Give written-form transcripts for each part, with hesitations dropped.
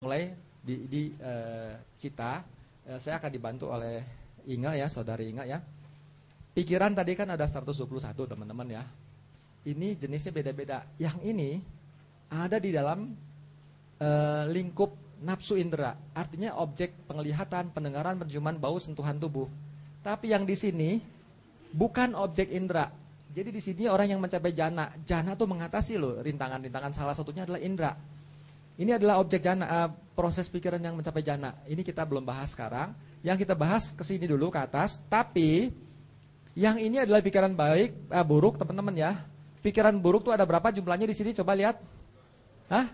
mulai di Cita, saya akan dibantu oleh Inga ya, saudari Inga ya. Pikiran tadi kan ada 121 teman-teman ya. Ini jenisnya beda-beda. Yang ini ada di dalam lingkup nafsu indera. Artinya objek penglihatan, pendengaran, penciuman, bau, sentuhan tubuh. Tapi yang di sini bukan objek indera. Jadi di sini orang yang mencapai jana. Jana tuh mengatasi loh rintangan-rintangan, salah satunya adalah indera. Ini adalah objek jana, proses pikiran yang mencapai jana. Ini kita belum bahas sekarang. Yang kita bahas ke sini dulu ke atas. Tapi yang ini adalah pikiran baik, buruk teman-teman ya. Pikiran buruk tuh ada berapa jumlahnya di sini? Coba lihat. Hah?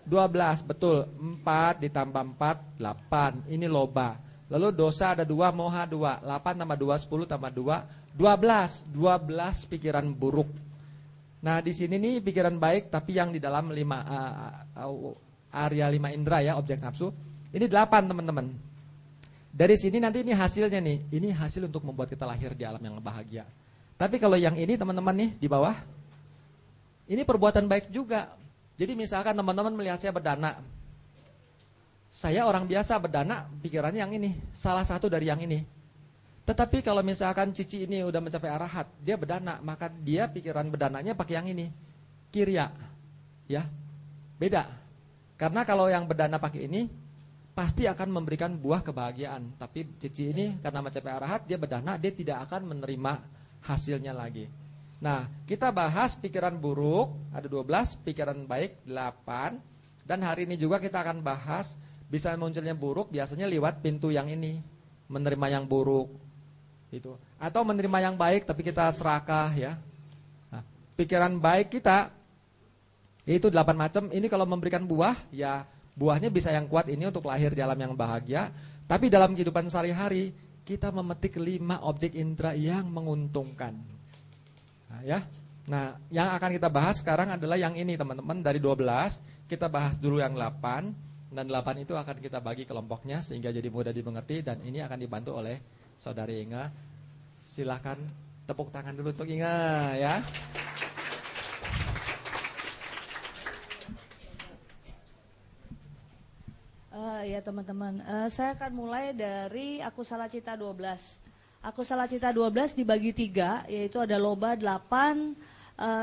12, betul. 4 ditambah 4, 8. Ini loba. Lalu dosa ada 2, moha 2. 8 tambah 2, 10 tambah 2, 12. 12 pikiran buruk. Nah di sini nih pikiran baik, tapi yang di dalam area 5 indera ya, objek nafsu. Ini 8 teman-teman. Dari sini nanti ini hasilnya nih. Ini hasil untuk membuat kita lahir di alam yang bahagia. Tapi kalau yang ini teman-teman nih di bawah, ini perbuatan baik juga. Jadi misalkan teman-teman melihat saya berdana. Saya orang biasa berdana, pikirannya yang ini. Salah satu dari yang ini. Tetapi kalau misalkan Cici ini udah mencapai arahat, dia berdana, maka dia pikiran berdananya pakai yang ini. Kirya. Ya. Beda. Karena kalau yang berdana pakai ini pasti akan memberikan buah kebahagiaan. Tapi Cici ini karena mencapai arahat, dia berdana, dia tidak akan menerima hasilnya lagi. Nah, kita bahas pikiran buruk, ada 12, pikiran baik 8. Dan hari ini juga kita akan bahas bisa munculnya buruk biasanya lewat pintu yang ini, menerima yang buruk. Itu. Atau menerima yang baik tapi kita serakah ya. Nah, pikiran baik kita itu 8 macam. Ini kalau memberikan buah, ya buahnya bisa yang kuat ini untuk lahir di alam yang bahagia. Tapi dalam kehidupan sehari-hari kita memetik 5 objek indera yang menguntungkan. Nah, ya. Nah, yang akan kita bahas sekarang adalah yang ini teman-teman. Dari 12 kita bahas dulu yang 8. Dan 8 itu akan kita bagi kelompoknya sehingga jadi mudah dimengerti. Dan ini akan dibantu oleh saudari Inga. Silakan tepuk tangan dulu untuk Inga ya. Ya teman-teman, saya akan mulai dari Akusala Cita 12. Akusala Cita 12 dibagi 3, yaitu ada loba 8,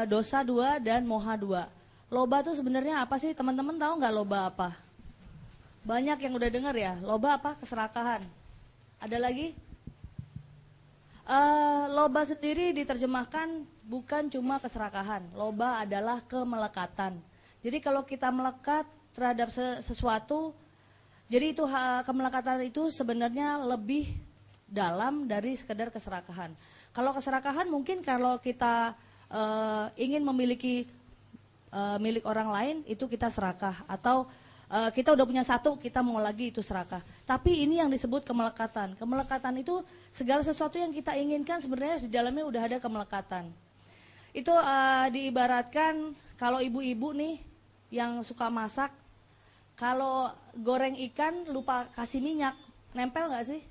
dosa 2, dan moha 2. Loba itu sebenarnya apa sih? Teman-teman tahu nggak loba apa? Banyak yang udah dengar ya. Loba apa? Keserakahan. Ada lagi? Loba sendiri diterjemahkan bukan cuma keserakahan. Loba adalah kemelekatan. Jadi kalau kita melekat terhadap sesuatu, jadi itu kemelekatan itu sebenarnya lebih dalam dari sekedar keserakahan. Kalau keserakahan mungkin kalau kita ingin memiliki milik orang lain, itu kita serakah. Atau kita udah punya satu, kita mau lagi, itu serakah. Tapi ini yang disebut kemelekatan. Kemelekatan itu segala sesuatu yang kita inginkan sebenarnya di dalamnya udah ada kemelekatan. Itu diibaratkan kalau ibu-ibu nih yang suka masak, kalau goreng ikan lupa kasih minyak, nempel nggak sih?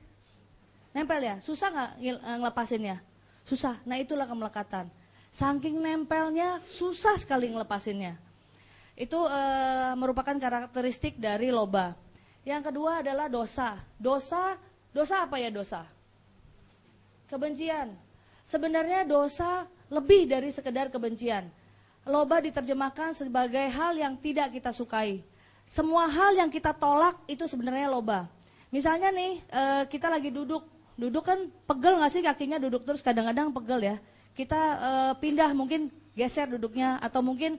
Nempel ya? Susah nggak ngelepasinnya? Susah. Nah itulah kemelekatan. Saking nempelnya susah sekali ngelepasinnya. Itu merupakan karakteristik dari loba. Yang kedua adalah dosa. Dosa apa ya dosa? Kebencian. Sebenarnya dosa lebih dari sekedar kebencian. Loba diterjemahkan sebagai hal yang tidak kita sukai. Semua hal yang kita tolak itu sebenarnya loba. Misalnya nih kita lagi duduk kan pegel nggak sih kakinya duduk terus, kadang-kadang pegel ya. Kita pindah mungkin geser duduknya, atau mungkin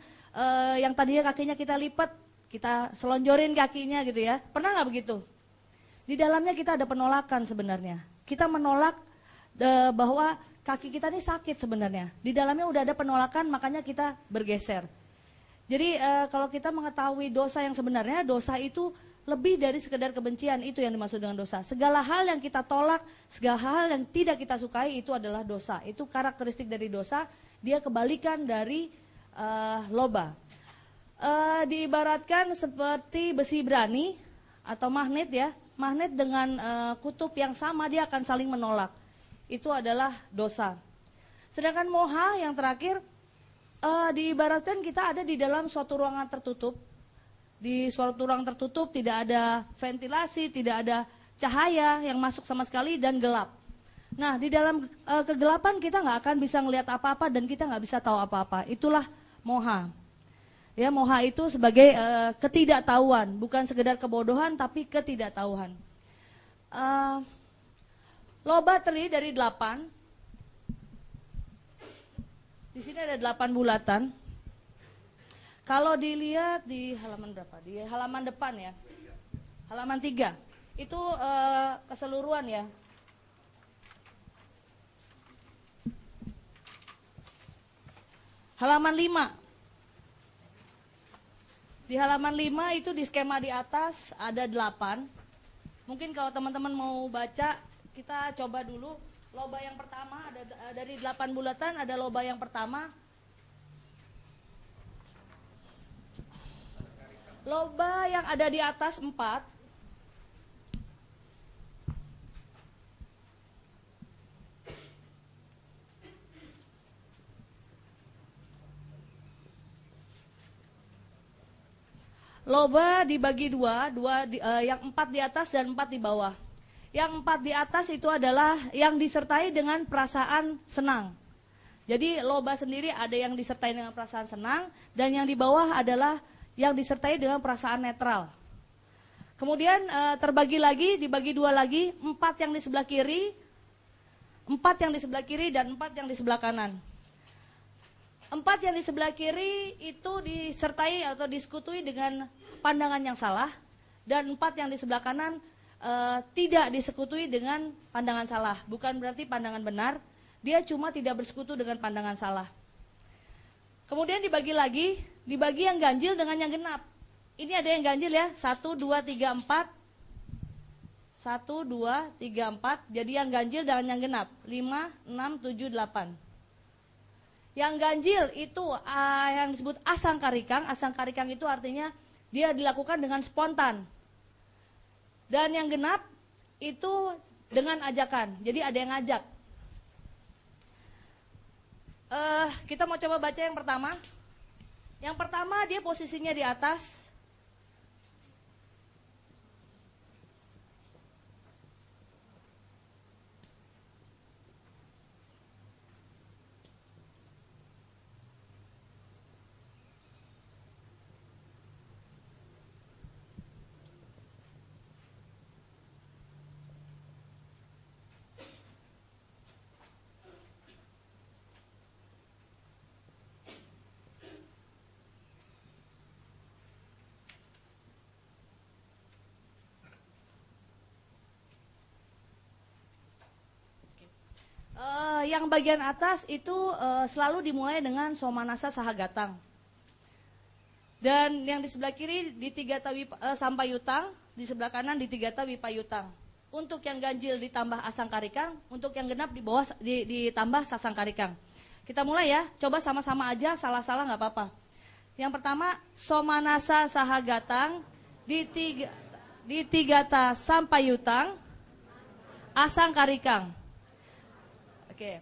yang tadinya kakinya kita lipat, kita selonjorin kakinya gitu ya. Pernah nggak begitu? Di dalamnya kita ada penolakan sebenarnya. Kita menolak bahwa kaki kita ini sakit sebenarnya. Di dalamnya udah ada penolakan, makanya kita bergeser. Jadi kalau kita mengetahui dosa yang sebenarnya, dosa itu lebih dari sekedar kebencian, itu yang dimaksud dengan dosa. Segala hal yang kita tolak, segala hal yang tidak kita sukai itu adalah dosa. Itu karakteristik dari dosa, dia kebalikan dari loba. Diibaratkan seperti besi berani atau magnet ya. Magnet dengan kutub yang sama dia akan saling menolak. Itu adalah dosa. Sedangkan moha yang terakhir, diibaratkan kita ada di dalam suatu ruangan tertutup. di suatu ruang tertutup, tidak ada ventilasi, tidak ada cahaya yang masuk sama sekali dan gelap. Nah, di dalam kegelapan kita nggak akan bisa ngelihat apa-apa dan kita nggak bisa tahu apa-apa. Itulah moha. Ya, moha itu sebagai ketidaktahuan, bukan sekedar kebodohan tapi ketidaktahuan. Loba terdiri dari 8. Di sini ada 8 bulatan. Kalau dilihat di halaman berapa? Di halaman depan ya. Halaman 3. Itu keseluruhan ya. Halaman 5. Di halaman 5 itu di skema di atas ada 8. Mungkin kalau teman-teman mau baca, kita coba dulu. Loba yang pertama ada dari 8 bulatan, ada loba yang pertama. Loba yang ada di atas 4. Loba dibagi dua yang 4 di atas dan 4 di bawah. Yang 4 di atas itu adalah yang disertai dengan perasaan senang. Jadi loba sendiri ada yang disertai dengan perasaan senang, dan yang di bawah adalah yang disertai dengan perasaan netral. Kemudian terbagi lagi, dibagi 2 lagi, 4 yang di sebelah kiri, 4 yang di sebelah kiri, dan 4 yang di sebelah kanan. 4 yang di sebelah kiri itu disertai atau disekutuai dengan pandangan yang salah, dan 4 yang di sebelah kanan tidak disekutuai dengan pandangan salah. Bukan berarti pandangan benar, dia cuma tidak bersekutu dengan pandangan salah. Kemudian dibagi lagi, dibagi yang ganjil dengan yang genap. Ini ada yang ganjil ya, 1, 2, 3, 4. 1, 2, 3, 4. Jadi yang ganjil dengan yang genap, 5, 6, 7, 8. Yang ganjil itu yang disebut asang karikang. Asang karikang itu artinya dia dilakukan dengan spontan. Dan yang genap itu dengan ajakan. Jadi ada yang ngajak. Kita mau coba baca yang pertama. Yang pertama dia posisinya di atas. Yang bagian atas itu selalu dimulai dengan somanasa sahagatang. Dan yang di sebelah kiri di Tigata Sampayutang, di sebelah kanan di Tigata Wipayutang. Untuk yang ganjil ditambah asang karikang, untuk yang genap di bawah ditambah sasang karikang. Kita mulai ya, coba sama-sama aja, salah-salah nggak apa-apa. Yang pertama, somanasa sahagatang di Tigata Sampayutang, asang karikang. Oke,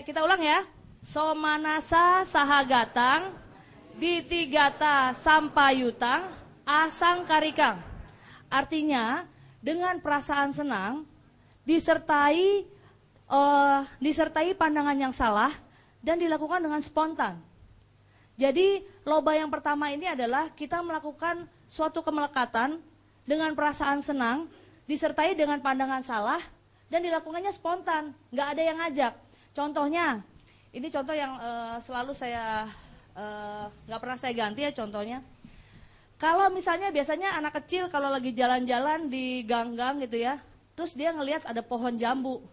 kita ulang ya. Somanasa sahagatang di Tigata Sampayutang asang karikang. Artinya dengan perasaan senang disertai pandangan yang salah dan dilakukan dengan spontan. Jadi loba yang pertama ini adalah kita melakukan suatu kemelekatan dengan perasaan senang disertai dengan pandangan salah dan dilakukannya spontan, nggak ada yang ngajak. Contohnya, ini contoh yang selalu saya nggak pernah saya ganti ya contohnya. Kalau misalnya biasanya anak kecil kalau lagi jalan-jalan di gang-gang gitu ya, terus dia ngelihat ada pohon jambu,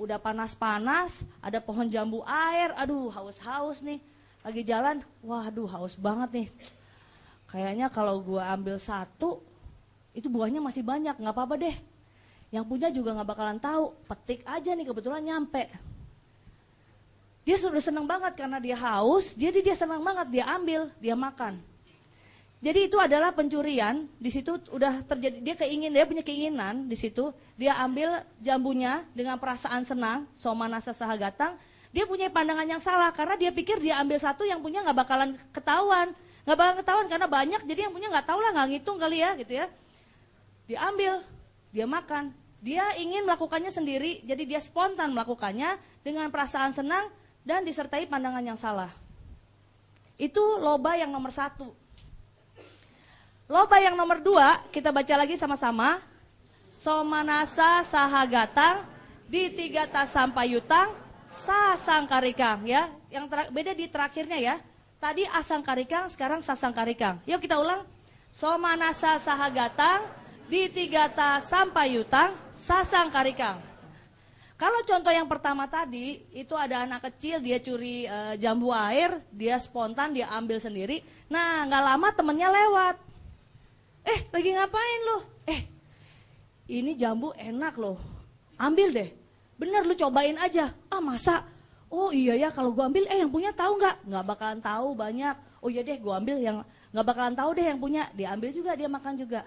udah panas-panas, ada pohon jambu air, aduh haus-haus nih, lagi jalan, waduh haus banget nih. Kayaknya kalau gua ambil satu, itu buahnya masih banyak, nggak apa-apa deh. Yang punya juga nggak bakalan tahu, petik aja nih kebetulan nyampe. Dia sudah senang banget karena dia haus, jadi dia senang banget, dia ambil, dia makan. Jadi itu adalah pencurian, di situ udah terjadi, dia punya keinginan di situ, dia ambil jambunya dengan perasaan senang, somanasa sahagatang, dia punya pandangan yang salah karena dia pikir dia ambil satu yang punya nggak bakalan ketahuan, Nggak bakal ketahuan karena banyak, jadi yang punya nggak tahu lah, nggak ngitung kali ya gitu ya. Diambil, dia makan. Dia ingin melakukannya sendiri, jadi dia spontan melakukannya dengan perasaan senang dan disertai pandangan yang salah. Itu loba yang nomor 1. Loba yang nomor 2, kita baca lagi sama-sama. Somanasa sahagatang ditigata sampayutang sasangkarikang ya. Yang beda di terakhirnya ya. Tadi asangkarikang, sekarang sasangkarikang. Yuk kita ulang. Somanasa sahagatang ditigata sampayutang sasangkarikang. Kalau contoh yang pertama tadi, itu ada anak kecil, dia curi jambu air, dia spontan, dia ambil sendiri. Nah, nggak lama temennya lewat. Lagi ngapain lo? Ini jambu enak loh, ambil deh. Bener, lu cobain aja. Masa? Oh iya ya, kalau gua ambil, yang punya tahu nggak? Nggak bakalan tahu banyak. Oh iya deh, gua ambil yang nggak bakalan tahu deh yang punya. Dia ambil juga, dia makan juga.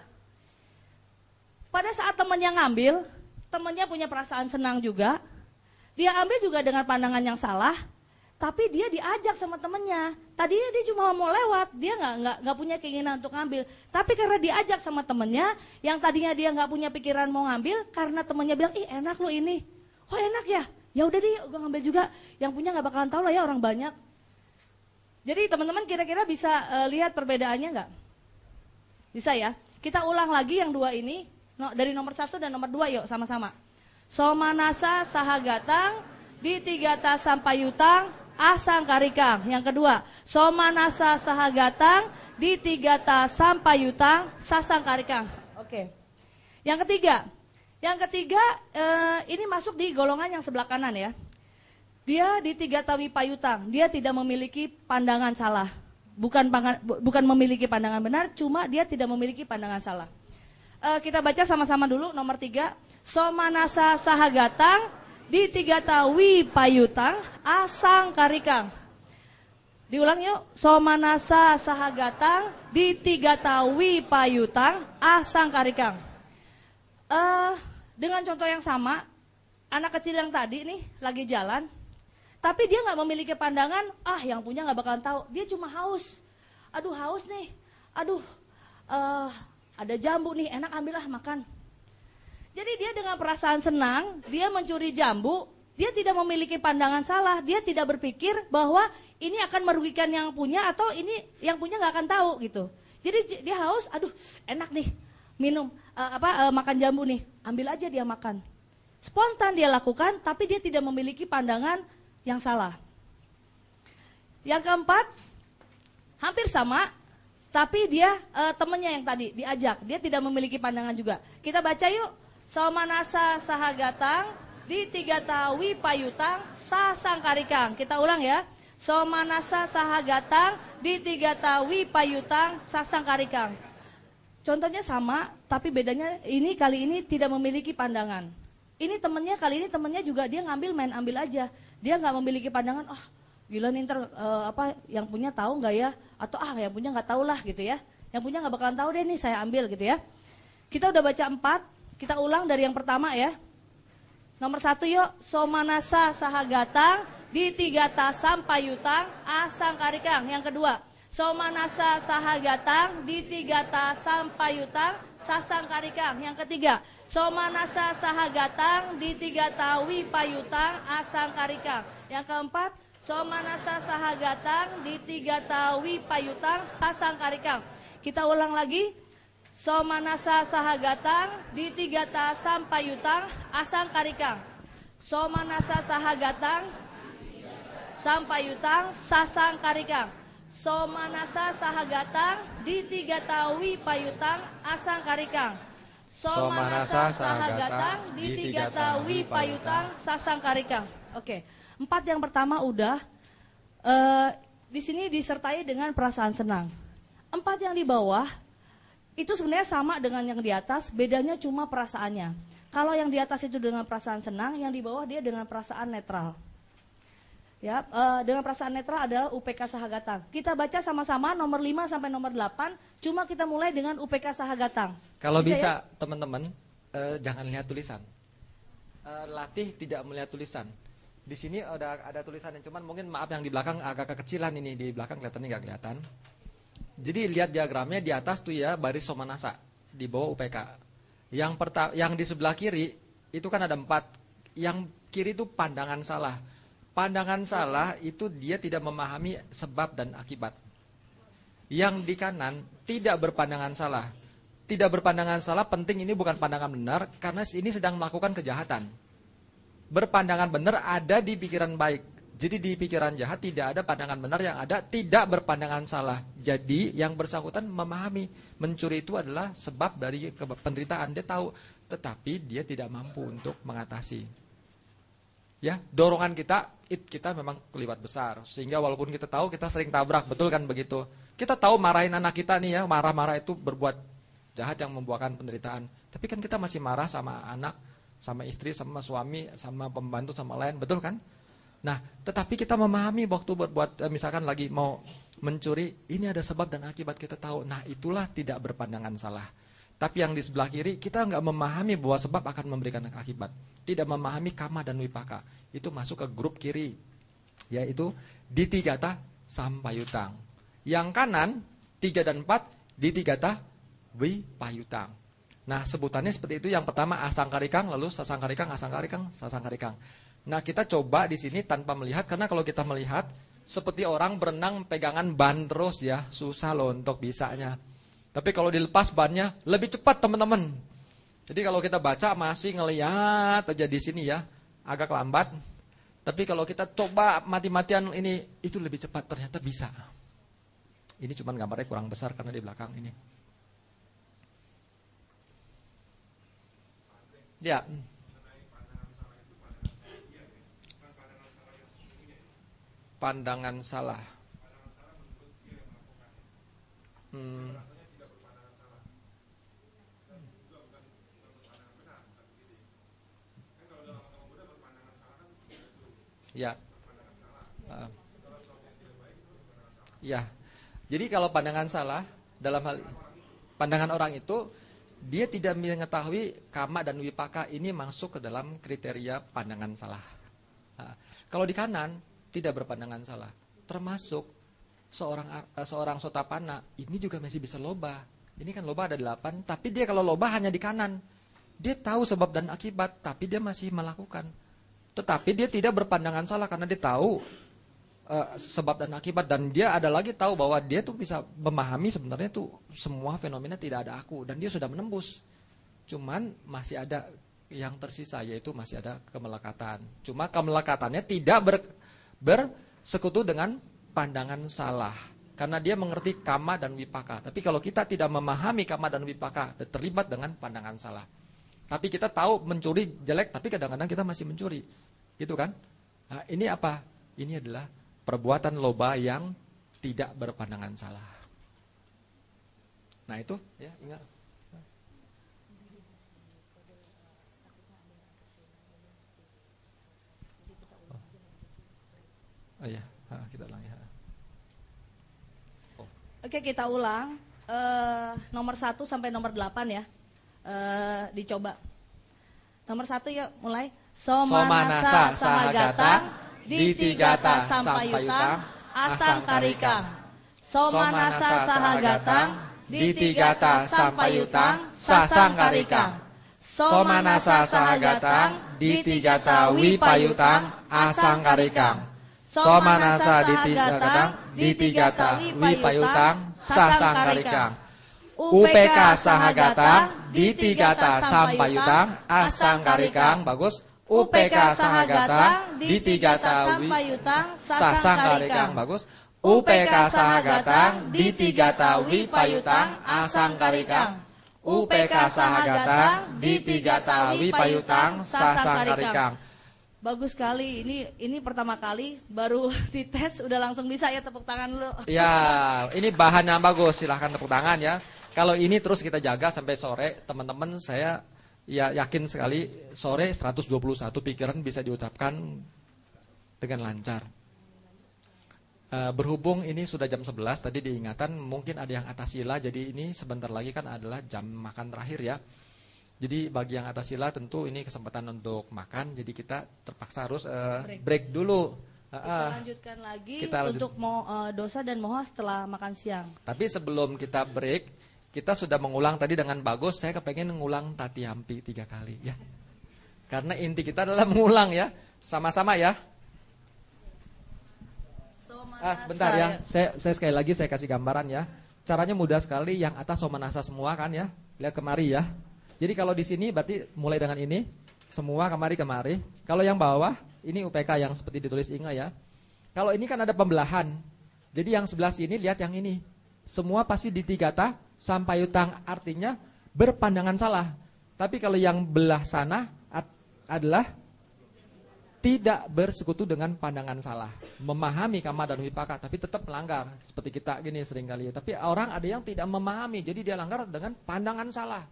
Pada saat temennya ngambil, temennya punya perasaan senang juga. Dia ambil juga dengan pandangan yang salah, tapi dia diajak sama temennya. Tadinya dia cuma mau lewat, dia nggak punya keinginan untuk ngambil. Tapi karena diajak sama temennya, yang tadinya dia nggak punya pikiran mau ngambil, karena temennya bilang, enak lo ini. Oh enak ya, ya udah deh, gue ngambil juga. Yang punya nggak bakalan tahu lah ya, orang banyak. Jadi teman-teman kira-kira bisa lihat perbedaannya nggak? Bisa ya? Kita ulang lagi yang 2 ini. Dari nomor 1 dan nomor 2 yuk sama-sama. Somanasa sahagatang ditigata sampayutang asangkarikang. Yang kedua, somanasa sahagatang ditigata sampayutang sasangkarikang. Oke. Yang ketiga ini masuk di golongan yang sebelah kanan ya. Dia ditigata wipayutang, dia tidak memiliki pandangan salah. Bukan memiliki pandangan benar, cuma dia tidak memiliki pandangan salah. Kita baca sama-sama dulu nomor 3. Somanasa sahagatang ditigata wipayutang asangkarikang. Diulang yuk. Somanasa sahagatang ditigata wipayutang asangkarikang. Dengan contoh yang sama, anak kecil yang tadi nih lagi jalan, tapi dia nggak memiliki pandangan, yang punya nggak bakalan tahu. Dia cuma haus. Aduh haus nih. Aduh, ada jambu nih, enak ambillah makan. Jadi dia dengan perasaan senang, dia mencuri jambu, dia tidak memiliki pandangan salah, dia tidak berpikir bahwa ini akan merugikan yang punya atau ini yang punya nggak akan tahu gitu. Jadi dia haus, aduh enak nih minum makan jambu nih, ambil aja dia makan. Spontan dia lakukan, tapi dia tidak memiliki pandangan yang salah. Yang keempat, hampir sama, tapi dia temannya yang tadi diajak, dia tidak memiliki pandangan juga. Kita baca yuk. Somanasa sahagatang ditigata wipayutang sasangkarikang. Kita ulang ya. Somanasa sahagatang ditigata wipayutang sasangkarikang. Contohnya sama, tapi bedanya kali ini tidak memiliki pandangan. Ini temennya, kali ini temennya juga dia ngambil main ambil aja. Dia nggak memiliki pandangan, gila nih ntar yang punya tahu nggak ya? Atau yang punya nggak tahu lah gitu ya. Yang punya nggak bakalan tahu deh nih saya ambil gitu ya. Kita udah baca 4, kita ulang dari yang pertama ya. Nomor 1 yuk, somanasa sahagatang ditigata sampayutang asangkarikang. Yang kedua, somanasa sahagatang ditigata sampayutang sasangkarikang. Yang ketiga, somanasa sahagatang ditigata wipayutang asangkarikang. Yang keempat, somanasa sahagatang ditigata wipayutang sasangkarikang. Kita ulang lagi. Somanasa sahagatang ditigata sampayutang asangkarikang. Somanasa sahagatang sampayutang sasangkarikang. Somanasa sahagatang ditigata wipayutang asangkarikang. Somanasa sahagatang ditigata wipayutang sasangkarikang. Oke, 4 yang pertama udah. Di sini disertai dengan perasaan senang. 4 yang di bawah itu sebenarnya sama dengan yang di atas, bedanya cuma perasaannya. Kalau yang di atas itu dengan perasaan senang, yang di bawah dia dengan perasaan netral. Ya, dengan perasaan netral adalah UPK sahagatang. Kita baca sama-sama nomor 5 sampai nomor 8, cuma kita mulai dengan UPK sahagatang. Kalau bisa ya? Teman-teman, jangan lihat tulisan. Latih tidak melihat tulisan. Di sini ada tulisannya, cuman mungkin maaf yang di belakang agak kekecilan ini, di belakang kelihatannya nggak kelihatan. Jadi lihat diagramnya di atas tuh ya baris Somanasa, di bawah UPK. Yang di sebelah kiri itu kan ada 4. Yang kiri itu pandangan salah. Pandangan salah itu dia tidak memahami sebab dan akibat. Yang di kanan tidak berpandangan salah. Tidak berpandangan salah penting, ini bukan pandangan benar karena ini sedang melakukan kejahatan. Berpandangan benar ada di pikiran baik. Jadi di pikiran jahat tidak ada pandangan benar, yang ada tidak berpandangan salah. Jadi yang bersangkutan memahami mencuri itu adalah sebab dari penderitaan, dia tahu, tetapi dia tidak mampu untuk mengatasi. Ya, dorongan kita memang keliwat besar, sehingga walaupun kita tahu kita sering tabrak, betul kan begitu. Kita tahu marahin anak kita nih ya, marah-marah itu berbuat jahat yang membuahkan penderitaan. Tapi kan kita masih marah sama anak, sama istri, sama suami, sama pembantu, sama lain, betul kan? Nah, tetapi kita memahami waktu berbuat, misalkan lagi mau mencuri, ini ada sebab dan akibat, kita tahu. Nah, itulah tidak berpandangan salah. Tapi yang di sebelah kiri, kita nggak memahami bahwa sebab akan memberikan akibat. Tidak memahami kama dan wipaka. Itu masuk ke grup kiri, yaitu ditigata sampayutang. Yang kanan, 3 dan 4, ditigata wipayutang. Nah, sebutannya seperti itu. Yang pertama asangkarikang, lalu sasangkarikang, asangkarikang, sasangkarikang. Nah, kita coba di sini tanpa melihat, karena kalau kita melihat seperti orang berenang pegangan ban terus ya, susah loh untuk bisanya. Tapi kalau dilepas bannya lebih cepat teman-teman. Jadi kalau kita baca masih ngelihat aja di sini ya, agak lambat. Tapi kalau kita coba mati-matian ini, itu lebih cepat, ternyata bisa. Ini cuma gambarnya kurang besar karena di belakang ini. Ya. Pandangan salah. Ya. Ya. Jadi kalau pandangan salah dalam hal pandangan orang itu, dia tidak mengetahui kama dan wipaka ini masuk ke dalam kriteria pandangan salah. Nah, kalau di kanan tidak berpandangan salah, termasuk seorang sotapana ini juga masih bisa loba. Ini kan loba ada 8, tapi dia kalau loba hanya di kanan. Dia tahu sebab dan akibat, tapi dia masih melakukan. Tetapi dia tidak berpandangan salah karena dia tahu sebab dan akibat, dan dia ada lagi tahu bahwa dia tuh bisa memahami sebenarnya tuh semua fenomena tidak ada aku, dan dia sudah menembus. Cuman masih ada yang tersisa, yaitu masih ada kemelekatan. Cuma kemelekatannya tidak bersekutu dengan pandangan salah, karena dia mengerti kama dan wipaka. Tapi kalau kita tidak memahami kama dan wipaka, terlibat dengan pandangan salah. Tapi kita tahu mencuri jelek, tapi kadang-kadang kita masih mencuri, gitu kan? Nah, ini apa? Ini adalah perbuatan loba yang tidak berpandangan salah. Nah itu, ya ingat. Oh iya, kita ulang ya. Oh. Oke, kita ulang. Nomor 1 sampai nomor 8 ya. Dicoba. Nomor 1 yuk, mulai. Somanasa sahagatang ditigata sampayutang asangkarikang. Somanasa sahagatang ditigata sampayutang sasangkarikang. Somanasa sahagatang ditigata wipayutang asangkarikang. Somanasa ditigata wipayutang sasangkarikang. UPK sahagatang ditigata sampayutang asangkarikang. Bagus. UPK sahagatang ditigata wipayutang sasangkarikang. Bagus. UPK sahagatang ditigata wipayutang asangkarikang. UPK sahagatang ditigata wipayutang sasangkarikang. Bagus sekali. Ini pertama kali baru dites udah langsung bisa ya, tepuk tangan dulu. Ya, ini bahan yang bagus, silahkan tepuk tangan ya. Kalau ini terus kita jaga sampai sore, teman-teman, saya ya yakin sekali sore 121 pikiran bisa diucapkan dengan lancar. Berhubung ini sudah jam 11, tadi diingatan mungkin ada yang atas sila, jadi ini sebentar lagi kan adalah jam makan terakhir ya. Jadi bagi yang atas sila tentu ini kesempatan untuk makan, jadi kita terpaksa harus break dulu. Kita lanjutkan lagi Kita lanjut. untuk dosa dan moha setelah makan siang. Tapi sebelum kita break, kita sudah mengulang tadi dengan bagus. Saya kepengen mengulang Tatiampi 3 kali ya. Karena inti kita adalah mengulang ya. Sama-sama ya. Sebentar ya. Saya sekali lagi saya kasih gambaran ya. Caranya mudah sekali. Yang atas somanasa semua kan ya. Lihat kemari ya. Jadi kalau di sini berarti mulai dengan ini. Semua kemari. Kalau yang bawah ini UPK yang seperti ditulis Inga ya. Kalau ini kan ada pembelahan. Jadi yang sebelah sini lihat yang ini. Semua pasti ditigata sampai utang, artinya berpandangan salah. Tapi kalau yang belah sana adalah tidak bersekutu dengan pandangan salah. Memahami kama dan wipaka tapi tetap melanggar. Seperti kita gini seringkali. Tapi orang ada yang tidak memahami, jadi dia langgar dengan pandangan salah.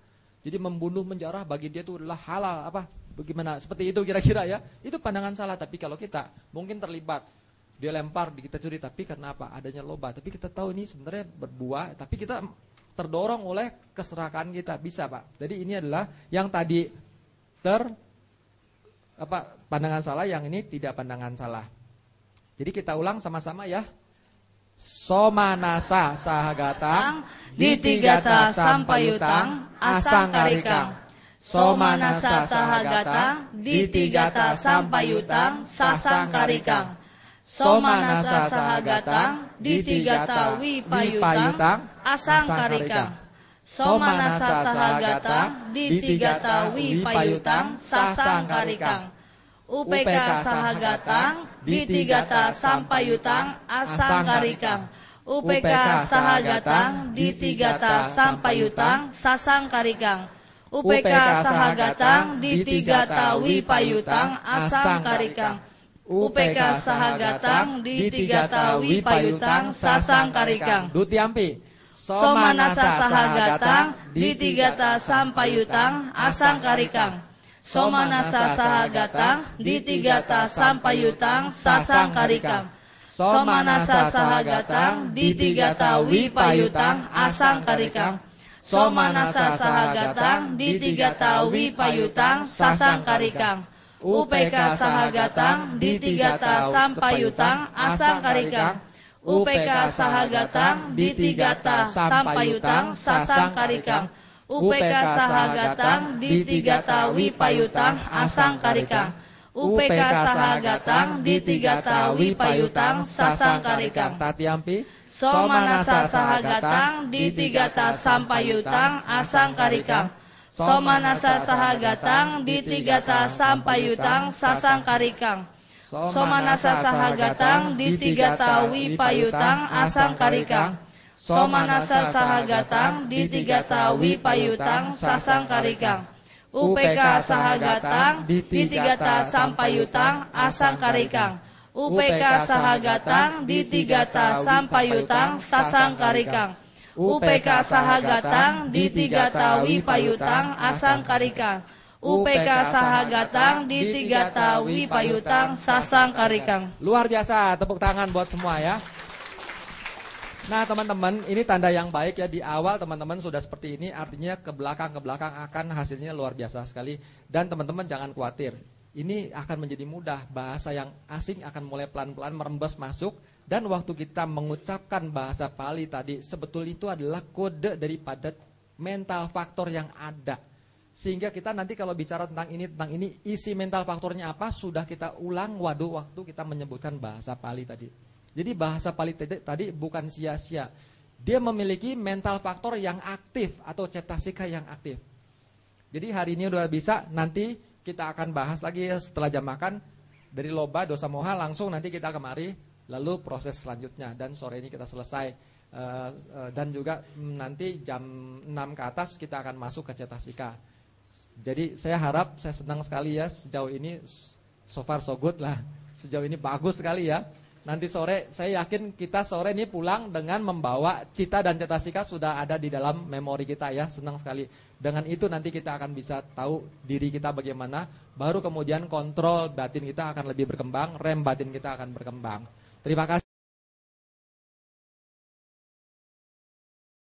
Jadi membunuh, menjarah bagi dia itu adalah halal apa? Bagaimana? Seperti itu kira-kira ya. Itu pandangan salah. Tapi kalau kita mungkin terlibat, dia lempar, kita curi, tapi kenapa? Adanya loba. Tapi kita tahu ini sebenarnya berbuah, tapi kita terdorong oleh keserakahan kita. Bisa Pak. Jadi ini adalah yang tadi pandangan salah, yang ini tidak pandangan salah. Jadi kita ulang sama-sama ya. Somanasa sahagatang ditigata sampayutang asangkarikang. Somanasa sahagatang ditigata sampayutang sasangkarikang. Somanasa sahagatang ditigata wipayutang asangkarikang. Somanasa sahagatang ditigata wipayutang sasangkarikang. UPK sahagatang ditigata sampayutang asangkarikang. UPK sahagatang ditigata sampayutang sasangkarikang. UPK sahagatang ditigata wipayutang asangkarikang. UPK sahagatang ditigata wipayutang sasangkarikang. Dutiampi. Somanasa sahagatang ditigata sampayutang asangkarikang. Somanasa sahagatang ditigata sampayutang sasangkarikang. Somanasa sahagatang ditigata wipayutang asangkarikang. Somanasa sahagatang ditigata wipayutang sasangkarikang. UPK sahagatang ditigata sampayutang asangkarikang. UPK sahagatang ditigata sampayutang sasangkarikang. UPK sahagatang ditigata wipayutang asangkarikang. UPK sahagatang ditigata wipayutang sasangkarikang. Tatiampi. Somanasa sahagatang ditigata sampayutang asangkarikang. Somanasa sahagatang ditigata sampayutang sasangkarikang. Somanasa sahagatang ditigata wipayutang asangkarikang. Somanasa sahagatang ditigata wipayutang sasangkarikang. UPK sahagatang ditigata sampayutang asangkarikang. UPK sahagatang ditigata sampayutang sasangkarikang. UPK sahagatang ditigata wipayutang asangkarikang. UPK sahagatang ditigata wipayutang sasangkarikang. Luar biasa, tepuk tangan buat semua ya. Nah teman-teman, ini tanda yang baik ya. Di awal teman-teman sudah seperti ini, artinya ke belakang akan hasilnya luar biasa sekali. Dan teman-teman jangan khawatir, ini akan menjadi mudah. Bahasa yang asing akan mulai pelan-pelan merembes masuk. Dan waktu kita mengucapkan bahasa Pali tadi, sebetulnya itu adalah kode daripada mental faktor yang ada. Sehingga kita nanti kalau bicara tentang ini, isi mental faktornya apa, sudah kita ulang waktu kita menyebutkan bahasa Pali tadi. Jadi bahasa Pali tadi bukan sia-sia. Dia memiliki mental faktor yang aktif atau cetasika yang aktif. Jadi hari ini udah bisa, nanti kita akan bahas lagi setelah jam makan. Dari loba, dosa moha, langsung nanti kita kemari. Lalu proses selanjutnya, dan sore ini kita selesai. Dan juga nanti jam 6 ke atas kita akan masuk ke cetasika. Jadi saya harap, saya senang sekali ya sejauh ini, so far so good lah. Sejauh ini bagus sekali ya. Nanti sore saya yakin kita sore ini pulang dengan membawa cita dan cetasika sudah ada di dalam memori kita ya. Senang sekali. Dengan itu nanti kita akan bisa tahu diri kita bagaimana. Baru kemudian kontrol batin kita akan lebih berkembang, rem batin kita akan berkembang. Terima kasih.